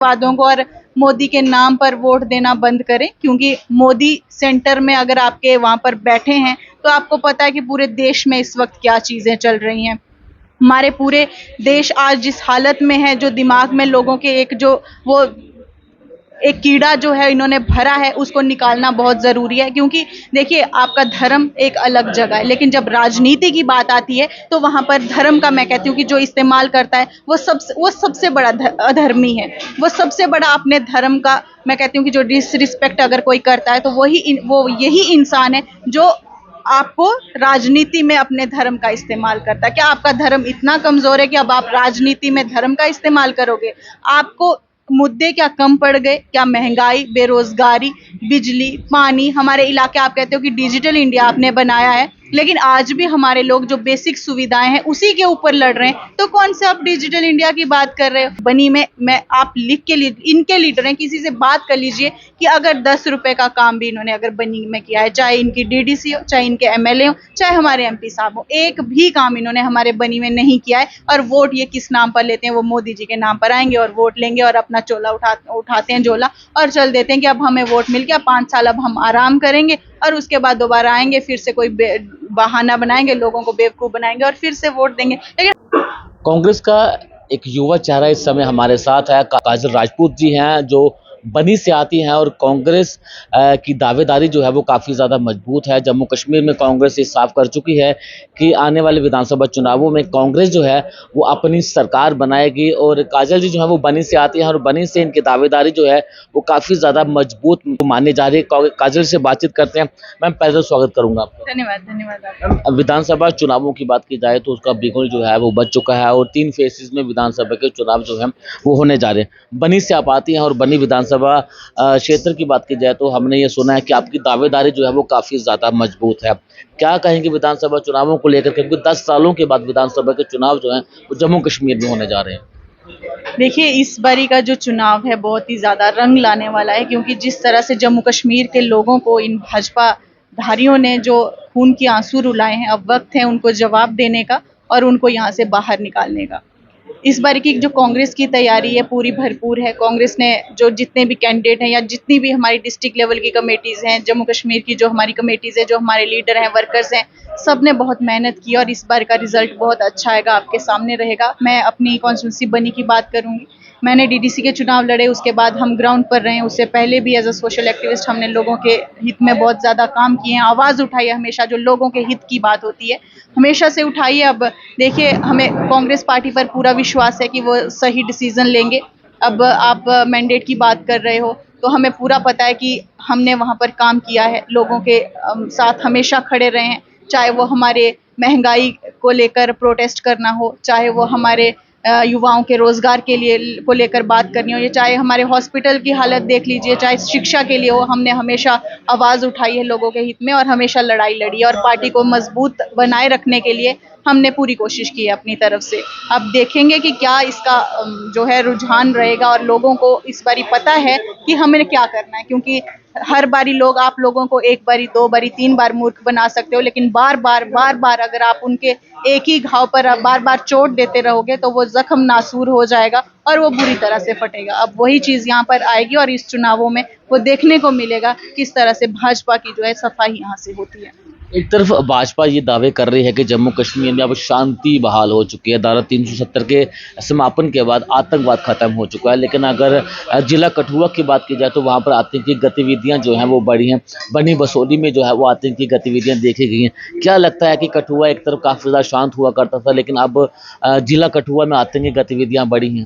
वादों को और मोदी के नाम पर वोट देना बंद करें, क्योंकि मोदी सेंटर में अगर आपके वहां पर बैठे हैं तो आपको पता है कि पूरे देश में इस वक्त क्या चीजें चल रही हैं। हमारे पूरे देश आज जिस हालत में है, जो दिमाग में लोगों के एक जो वो एक कीड़ा जो है इन्होंने भरा है, उसको निकालना बहुत जरूरी है। क्योंकि देखिए, आपका धर्म एक अलग जगह है, लेकिन जब राजनीति की बात आती है तो वहां पर धर्म का, मैं कहती हूँ कि जो इस्तेमाल करता है वो सबसे बड़ा अधर्मी है। वो सबसे बड़ा अपने धर्म का, मैं कहती हूँ कि जो डिसरिस्पेक्ट अगर कोई करता है तो वो यही इंसान है जो आपको राजनीति में अपने धर्म का इस्तेमाल करता है। क्या आपका धर्म इतना कमजोर है कि अब आप राजनीति में धर्म का इस्तेमाल करोगे? आपको मुद्दे क्या कम पड़ गए? क्या महंगाई, बेरोजगारी, बिजली, पानी, हमारे इलाके, आप कहते हो कि डिजिटल इंडिया आपने बनाया है, लेकिन आज भी हमारे लोग जो बेसिक सुविधाएं हैं उसी के ऊपर लड़ रहे हैं। तो कौन से आप डिजिटल इंडिया की बात कर रहे हो? बनी में मैं आप लिख के इनके लीडर हैं, किसी से बात कर लीजिए कि अगर 10 रुपए का काम भी इन्होंने अगर बनी में किया है, चाहे इनकी डीडीसी हो, चाहे इनके एमएलए हो, चाहे हमारे एमपी साहब हो, एक भी काम इन्होंने हमारे बनी में नहीं किया है। और वोट ये किस नाम पर लेते हैं? वो मोदी जी के नाम पर आएंगे और वोट लेंगे और अपना चोला उठाते हैं झोला और चल देते हैं कि अब हमें वोट मिल गया, 5 साल अब हम आराम करेंगे और उसके बाद दोबारा आएंगे, फिर से कोई बहाना बनाएंगे, लोगों को बेवकूफ बनाएंगे और फिर से वोट देंगे। लेकिन कांग्रेस का एक युवा चेहरा इस समय हमारे साथ है। काजल राजपूत जी हैं, जो बनी से आती हैं और कांग्रेस की दावेदारी जो है वो काफ़ी ज़्यादा मजबूत है। जम्मू कश्मीर में कांग्रेस ये साफ कर चुकी है कि आने वाले विधानसभा चुनावों में कांग्रेस जो है वो अपनी सरकार बनाएगी। और काजल जी जो है वो बनी से आती हैं और बनी से इनकी दावेदारी जो है वो काफ़ी ज़्यादा मजबूत मानी जा रही है। काजल से बातचीत करते हैं। मैम, पहले स्वागत करूँगा आपका। धन्यवाद, धन्यवाद। अब विधानसभा चुनावों की बात की जाए तो उसका बिगुल जो है वो बज चुका है और 3 फेजेस में विधानसभा के चुनाव जो है वो होने जा रहे हैं। बनी से आप आती हैं और बनी विधानसभा क्षेत्र की बात की जाए तो हमने ये सुना है कि आपकी दावेदारी जो है वो काफ़ी ज़्यादा मजबूत है। क्या कहेंगे विधानसभा चुनावों को लेकर के? क्योंकि 10 सालों के बाद विधानसभा के चुनाव जो हैं वो जम्मू कश्मीर में होने जा रहे हैं। देखिए, इस बारी का जो चुनाव है बहुत ही ज्यादा रंग लाने वाला है, क्योंकि जिस तरह से जम्मू कश्मीर के लोगों को इन भाजपा धारियों ने जो खून के आंसू रुलाए हैं, अब वक्त है उनको जवाब देने का और उनको यहाँ से बाहर निकालने का। इस बार की जो कांग्रेस की तैयारी है पूरी भरपूर है। कांग्रेस ने जो जितने भी कैंडिडेट हैं या जितनी भी हमारी डिस्ट्रिक्ट लेवल की कमेटीज हैं, जम्मू कश्मीर की जो हमारी कमेटीज है, जो हमारे लीडर हैं, वर्कर्स हैं, सब ने बहुत मेहनत की और इस बार का रिजल्ट बहुत अच्छा आएगा, आपके सामने रहेगा। मैं अपनी कॉन्स्टिट्यूंसी बनी की बात करूंगी। मैंने डीडीसी के चुनाव लड़े, उसके बाद हम ग्राउंड पर रहे, उससे पहले भी एज अ सोशल एक्टिविस्ट हमने लोगों के हित में बहुत ज्यादा काम किए हैं, आवाज उठाई है। हमेशा जो लोगों के हित की बात होती है हमेशा से उठाई है। अब देखिए, हमें कांग्रेस पार्टी पर पूरा विश्वास है कि वो सही डिसीजन लेंगे। अब आप मैंडेट की बात कर रहे हो तो हमें पूरा पता है कि हमने वहां पर काम किया है, लोगों के साथ हमेशा खड़े रहे हैं। चाहे वो हमारे महंगाई को लेकर प्रोटेस्ट करना हो, चाहे वो हमारे युवाओं के रोजगार के लिए को लेकर बात करनी हो, या चाहे हमारे हॉस्पिटल की हालत देख लीजिए, चाहे शिक्षा के लिए हो, हमने हमेशा आवाज उठाई है लोगों के हित में और हमेशा लड़ाई लड़ी है और पार्टी को मजबूत बनाए रखने के लिए हमने पूरी कोशिश की है अपनी तरफ से। अब देखेंगे कि क्या इसका जो है रुझान रहेगा और लोगों को इस बारी पता है कि हमें क्या करना है। क्योंकि हर बारी लोग आप लोगों को 1 बारी 2 बारी 3 बार मूर्ख बना सकते हो, लेकिन बार बार अगर आप उनके एक ही घाव पर बार बार चोट देते रहोगे तो वो जख्म नासूर हो जाएगा और वो बुरी तरह से फटेगा। अब वही चीज यहाँ पर आएगी और इस चुनावों में वो देखने को मिलेगा किस तरह से भाजपा की जो है सफाई यहाँ से होती है। एक तरफ भाजपा ये दावे कर रही है कि जम्मू कश्मीर में अब शांति बहाल हो चुकी है, धारा 370 के समापन के बाद आतंकवाद खत्म हो चुका है। लेकिन अगर जिला कठुआ की बात की जाए तो वहाँ पर आतंकी गतिविधियाँ जो हैं वो बढ़ी हैं। बनी बसोली में जो है वो आतंकी गतिविधियाँ देखी गई हैं। क्या लगता है कि कठुआ एक तरफ काफ़ी ज़्यादा शांत हुआ करता था, लेकिन अब जिला कठुआ में आतंकी गतिविधियाँ बढ़ी हैं?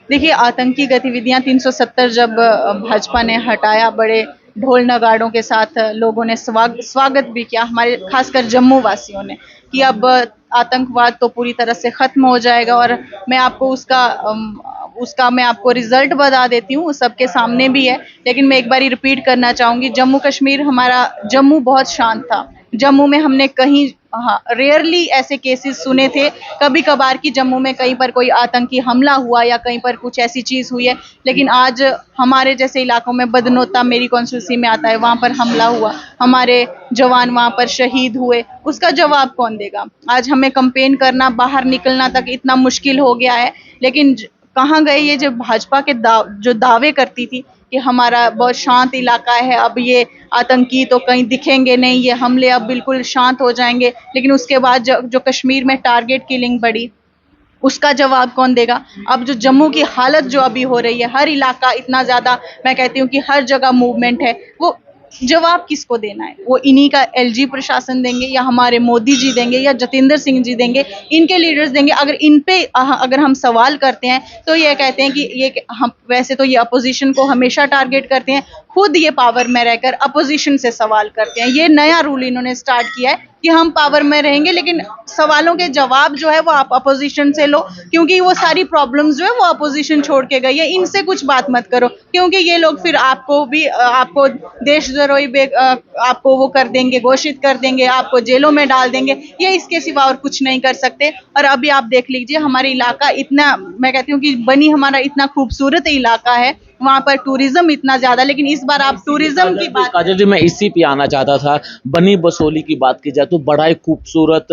देखिए, आतंकी गतिविधियां 370 जब भाजपा ने हटाया, बड़े ढोल नगाड़ों के साथ लोगों ने स्वागत भी किया, हमारे खासकर जम्मू वासियों ने, कि अब आतंकवाद तो पूरी तरह से खत्म हो जाएगा। और मैं आपको उसका मैं आपको रिजल्ट बता देती हूँ, सबके सामने भी है, लेकिन मैं एक बार रिपीट करना चाहूंगी। जम्मू कश्मीर, हमारा जम्मू बहुत शांत था। जम्मू में हमने कहीं, हाँ, रेयरली ऐसे केसेस सुने थे कभी कभार कि जम्मू में कहीं पर कोई आतंकी हमला हुआ या कहीं पर कुछ ऐसी चीज हुई है। लेकिन आज हमारे जैसे इलाकों में, बदनोता मेरी कॉन्स्टिट्यूंसी में आता है, वहां पर हमला हुआ, हमारे जवान वहां पर शहीद हुए, उसका जवाब कौन देगा? आज हमें कंपेन करना, बाहर निकलना तक इतना मुश्किल हो गया है। लेकिन कहाँ गए ये जो भाजपा के जो दावे करती थी कि हमारा बहुत शांत इलाका है, अब ये आतंकी तो कहीं दिखेंगे नहीं, ये हमले अब बिल्कुल शांत हो जाएंगे, लेकिन उसके बाद जो कश्मीर में टारगेट किलिंग बढ़ी, उसका जवाब कौन देगा। अब जो जम्मू की हालत जो अभी हो रही है, हर इलाका इतना ज्यादा, मैं कहती हूँ कि हर जगह मूवमेंट है, वो जवाब किसको देना है? वो इन्हीं का एलजी प्रशासन देंगे, या हमारे मोदी जी देंगे, या जतेंद्र सिंह जी देंगे, इनके लीडर्स देंगे? अगर इन पे अगर हम सवाल करते हैं तो ये कहते हैं कि ये हम, वैसे तो ये अपोजिशन को हमेशा टारगेट करते हैं, खुद ये पावर में रहकर अपोजिशन से सवाल करते हैं। ये नया रूल इन्होंने स्टार्ट किया है कि हम पावर में रहेंगे, लेकिन सवालों के जवाब जो है वो आप अपोजिशन से लो, क्योंकि वो सारी प्रॉब्लम्स जो है वो अपोजिशन छोड़ के गई है, इनसे कुछ बात मत करो, क्योंकि ये लोग फिर आपको भी आपको देशद्रोही आपको वो कर देंगे, घोषित कर देंगे, आपको जेलों में डाल देंगे, ये इसके सिवा और कुछ नहीं कर सकते। और अभी आप देख लीजिए, हमारा इलाका इतना, मैं कहती हूँ कि बनी हमारा इतना खूबसूरत इलाका है, वहां पर टूरिज्म इतना ज्यादा, लेकिन इस बार आप टूरिज्म की बात, काजल जी, मैं इसी पे आना चाहता था। बनी बसोली की बात की जाए तो बड़ा ही खूबसूरत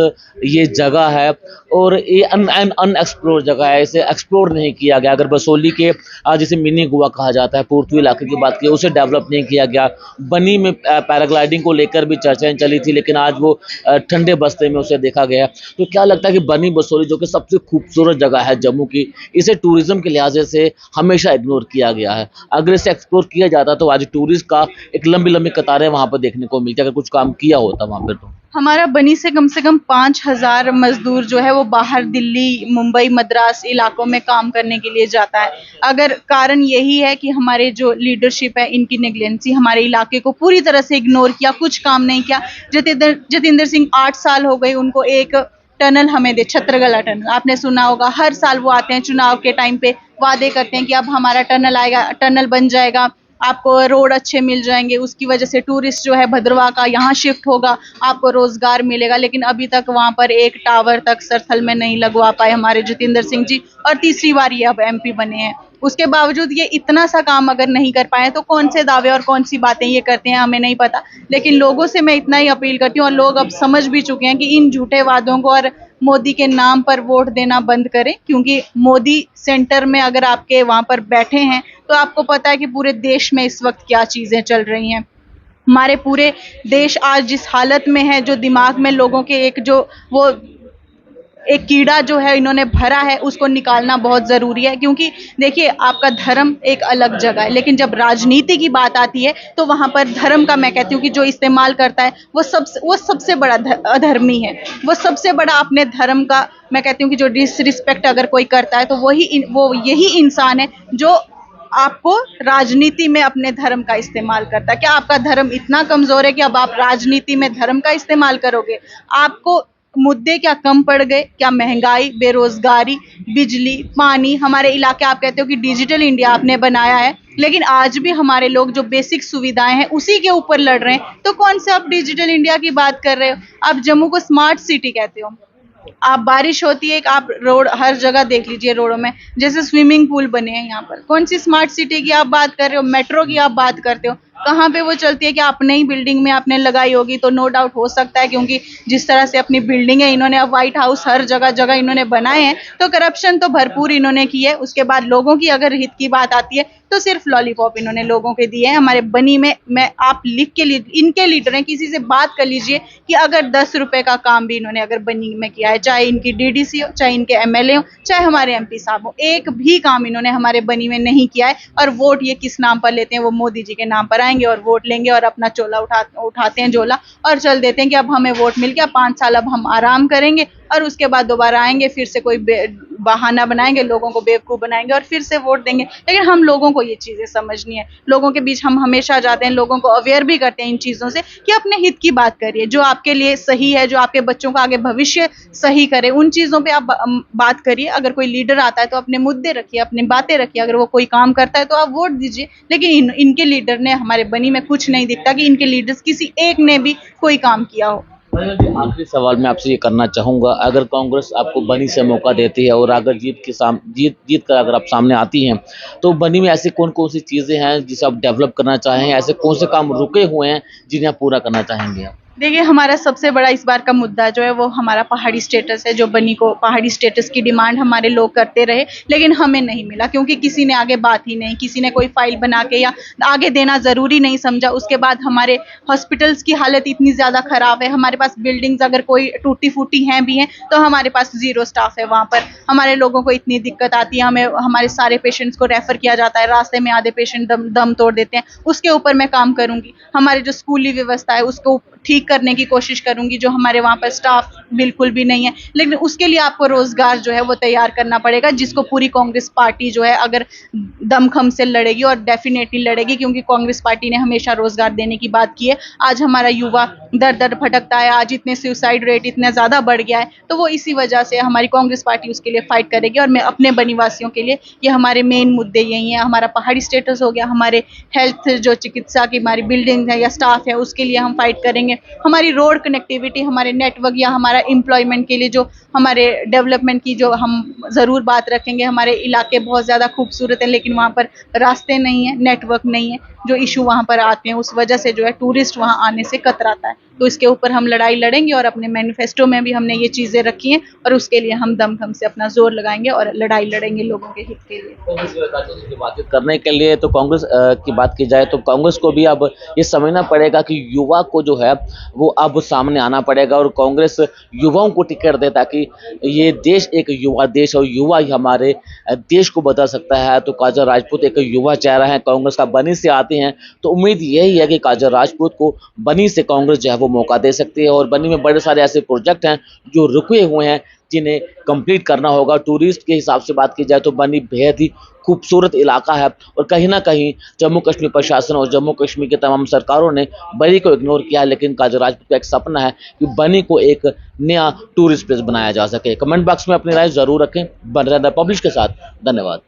ये जगह है, और ये अनएक्सप्लोर जगह है, इसे एक्सप्लोर नहीं किया गया। अगर बसोली के जिसे मिनी गोवा कहा जाता है, पूर्वी इलाके की बात की, उसे डेवलप नहीं किया गया। बनी में पैराग्लाइडिंग को लेकर भी चर्चाएं चली थी, लेकिन आज वो ठंडे बस्ते में उसे देखा गया। तो क्या लगता है कि बनी बसोली जो कि सबसे खूबसूरत जगह है जम्मू की, इसे टूरिज्म के लिहाज से हमेशा इग्नोर किया गया है? अगर इसे एक्सप्लोर किया जाता तो आज टूरिस्ट का एक लंबी लंबी कतारें वहां पर देखने को मिलती, अगर कुछ काम किया होता वहां पर तो। हमारा बनी से कम 5,000 मजदूर जो है वो बाहर दिल्ली, मुंबई, मद्रास इलाकों में काम करने के लिए जाता है। अगर कारण यही है कि हमारे जो लीडरशिप है इनकी नेग्लेंसी, हमारे इलाके को पूरी तरह से इग्नोर किया, कुछ काम नहीं किया। जतेंद्र सिंह 8 साल हो गए उनको, एक टनल हमें दे, छत्रगला टनल आपने सुना होगा, हर साल वो आते हैं चुनाव के टाइम पे, वादे करते हैं कि अब हमारा टनल आएगा, टनल बन जाएगा, आपको रोड अच्छे मिल जाएंगे, उसकी वजह से टूरिस्ट जो है भद्रवाह का यहाँ शिफ्ट होगा, आपको रोजगार मिलेगा, लेकिन अभी तक वहां पर एक टावर तक सरथल में नहीं लगवा पाए हमारे जतेंद्र सिंह जी, और तीसरी बार ये अब एमपी बने हैं। उसके बावजूद ये इतना सा काम अगर नहीं कर पाए तो कौन से दावे और कौन सी बातें ये करते हैं हमें नहीं पता, लेकिन लोगों से मैं इतना ही अपील करती हूँ, और लोग अब समझ भी चुके हैं कि इन झूठे वादों को और मोदी के नाम पर वोट देना बंद करें, क्योंकि मोदी सेंटर में अगर आपके वहां पर बैठे हैं तो आपको पता है कि पूरे देश में इस वक्त क्या चीजें चल रही हैं। हमारे पूरे देश आज जिस हालत में है, जो दिमाग में लोगों के एक जो वो एक कीड़ा जो है इन्होंने भरा है, उसको निकालना बहुत जरूरी है। क्योंकि देखिए, आपका धर्म एक अलग जगह है, लेकिन जब राजनीति की बात आती है तो वहां पर धर्म का, मैं कहती हूँ कि जो इस्तेमाल करता है वो सबसे बड़ा अधर्मी है, वो सबसे बड़ा अपने धर्म का, मैं कहती हूँ कि जो डिसरिस्पेक्ट अगर कोई करता है तो वो यही इंसान है जो आपको राजनीति में अपने धर्म का इस्तेमाल करता है। क्या आपका धर्म इतना कमजोर है कि अब आप राजनीति में धर्म का इस्तेमाल करोगे? आपको मुद्दे क्या कम पड़ गए? क्या महंगाई, बेरोजगारी, बिजली, पानी, हमारे इलाके, आप कहते हो कि डिजिटल इंडिया आपने बनाया है, लेकिन आज भी हमारे लोग जो बेसिक सुविधाएं हैं उसी के ऊपर लड़ रहे हैं, तो कौन से आप डिजिटल इंडिया की बात कर रहे हो? आप जम्मू को स्मार्ट सिटी कहते हो, आप बारिश होती है, आप रोड हर जगह देख लीजिए, रोडों में जैसे स्विमिंग पूल बने हैं, यहाँ पर कौन सी स्मार्ट सिटी की आप बात कर रहे हो? मेट्रो की आप बात करते हो, कहाँ पे वो चलती है? कि अपने ही बिल्डिंग में आपने लगाई होगी तो नो डाउट हो सकता है, क्योंकि जिस तरह से अपनी बिल्डिंग है इन्होंने, अब व्हाइट हाउस हर जगह जगह इन्होंने बनाए हैं, तो करप्शन तो भरपूर इन्होंने की है। उसके बाद लोगों की अगर हित की बात आती है तो सिर्फ लॉलीपॉप इन्होंने लोगों के दिए हैं। हमारे बनी में, मैं आप लिख के इनके लीडर हैं, किसी से बात कर लीजिए कि अगर 10 रुपए का काम भी इन्होंने अगर बनी में किया है, चाहे इनकी डीडीसी हो, चाहे इनके एमएलए हो, चाहे हमारे एमपी साहब हो, एक भी काम इन्होंने हमारे बनी में नहीं किया है। और वोट ये किस नाम पर लेते हैं? वो मोदी जी के नाम पर आएंगे और वोट लेंगे और अपना चोला उठाते हैं झोला और चल देते हैं कि अब हमें वोट मिल गया, 5 साल अब हम आराम करेंगे, और उसके बाद दोबारा आएंगे, फिर से कोई बहाना बनाएंगे, लोगों को बेवकूफ बनाएंगे और फिर से वोट देंगे। लेकिन हम लोगों को ये चीजें समझनी है, लोगों के बीच हम हमेशा जाते हैं, लोगों को अवेयर भी करते हैं इन चीजों से कि अपने हित की बात करिए, जो आपके लिए सही है, जो आपके बच्चों का आगे भविष्य सही करे, उन चीजों पे आप बात करिए। अगर कोई लीडर आता है तो अपने मुद्दे रखिए, अपनी बातें रखिए, अगर वो कोई काम करता है तो आप वोट दीजिए। लेकिन इनके लीडर ने, हमारे बनी में कुछ नहीं दिखता कि इनके लीडर्स किसी एक ने भी कोई काम किया हो। आखिरी सवाल मैं आपसे ये करना चाहूंगा, अगर कांग्रेस आपको बनी से मौका देती है और अगर जीत कर अगर आप सामने आती हैं, तो बनी में ऐसी कौन कौन सी चीजें हैं जिसे आप डेवलप करना चाहें? ऐसे कौन से काम रुके हुए हैं जिन्हें आप पूरा करना चाहेंगे आप? देखिए, हमारा सबसे बड़ा इस बार का मुद्दा जो है वो हमारा पहाड़ी स्टेटस है। जो बनी को पहाड़ी स्टेटस की डिमांड हमारे लोग करते रहे, लेकिन हमें नहीं मिला, क्योंकि किसी ने आगे बात ही नहीं, किसी ने कोई फाइल बना के या आगे देना ज़रूरी नहीं समझा। उसके बाद हमारे हॉस्पिटल्स की हालत इतनी ज़्यादा ख़राब है, हमारे पास बिल्डिंग्स अगर कोई टूटी-फूटी हैं भी हैं, तो हमारे पास ज़ीरो स्टाफ है वहाँ पर। हमारे लोगों को इतनी दिक्कत आती है, हमें हमारे सारे पेशेंट्स को रेफ़र किया जाता है, रास्ते में आधे पेशेंट दम तोड़ देते हैं। उसके ऊपर मैं काम करूँगी। हमारी जो स्कूली व्यवस्था है उसको ठीक करने की कोशिश करूँगी। जो हमारे वहाँ पर स्टाफ बिल्कुल भी नहीं है, लेकिन उसके लिए आपको रोज़गार जो है वो तैयार करना पड़ेगा, जिसको पूरी कांग्रेस पार्टी जो है अगर दमखम से लड़ेगी, और डेफिनेटली लड़ेगी, क्योंकि कांग्रेस पार्टी ने हमेशा रोज़गार देने की बात की है। आज हमारा युवा दर-दर भटकता है, आज इतने सुसाइड रेट इतना ज़्यादा बढ़ गया है, तो वो इसी वजह से हमारी कांग्रेस पार्टी उसके लिए फाइट करेगी। और मैं अपने बनीवासियों के लिए, ये हमारे मेन मुद्दे यही हैं। हमारा पहाड़ी स्टेटस हो गया, हमारे हेल्थ जो चिकित्सा की हमारी बिल्डिंग है या स्टाफ है, उसके लिए हम फाइट करेंगे। हमारी रोड कनेक्टिविटी, हमारे नेटवर्क या हमारा एम्प्लॉयमेंट के लिए जो हमारे डेवलपमेंट की जो हम ज़रूर बात रखेंगे। हमारे इलाके बहुत ज़्यादा खूबसूरत है, लेकिन वहाँ पर रास्ते नहीं है, नेटवर्क नहीं है, जो इशू वहाँ पर आते हैं, उस वजह से जो है टूरिस्ट वहाँ आने से कतराता है। तो इसके ऊपर हम लड़ाई लड़ेंगे, और अपने मैनिफेस्टो में भी हमने ये चीज़ें रखी हैं, और उसके लिए हम दमखम से अपना जोर लगाएंगे और लड़ाई लड़ेंगे लोगों के हित के लिए। कांग्रेस की बातचीत करने के लिए तो कांग्रेस की बात की जाए तो कांग्रेस को भी अब ये समझना पड़ेगा कि युवा को जो है वो अब सामने आना पड़ेगा, और कांग्रेस युवाओं को टिकट दे, ताकि ये देश एक युवा देश और युवा ही हमारे देश को बदल सकता है। तो काजल राजपूत एक युवा चेहरा है, कांग्रेस का बनी से आते हैं, तो उम्मीद यही है कि काजल राजपूत को बनी से कांग्रेस जो है वो मौका दे सकती है। और बनी में बड़े सारे ऐसे प्रोजेक्ट हैं जो रुके हुए हैं, जिन्हें कंप्लीट करना होगा। टूरिस्ट के हिसाब से बात की जाए तो बनी बेहद ही खूबसूरत इलाका है, और कहीं ना कहीं जम्मू कश्मीर प्रशासन और जम्मू कश्मीर की तमाम सरकारों ने बनी को इग्नोर किया है। लेकिन काजल राजपूत का एक सपना है कि बनी को एक नया टूरिस्ट प्लेस बनाया जा सके। कमेंट बॉक्स में अपनी राय जरूर रखें। बन रहे पब्लिश के साथ। धन्यवाद।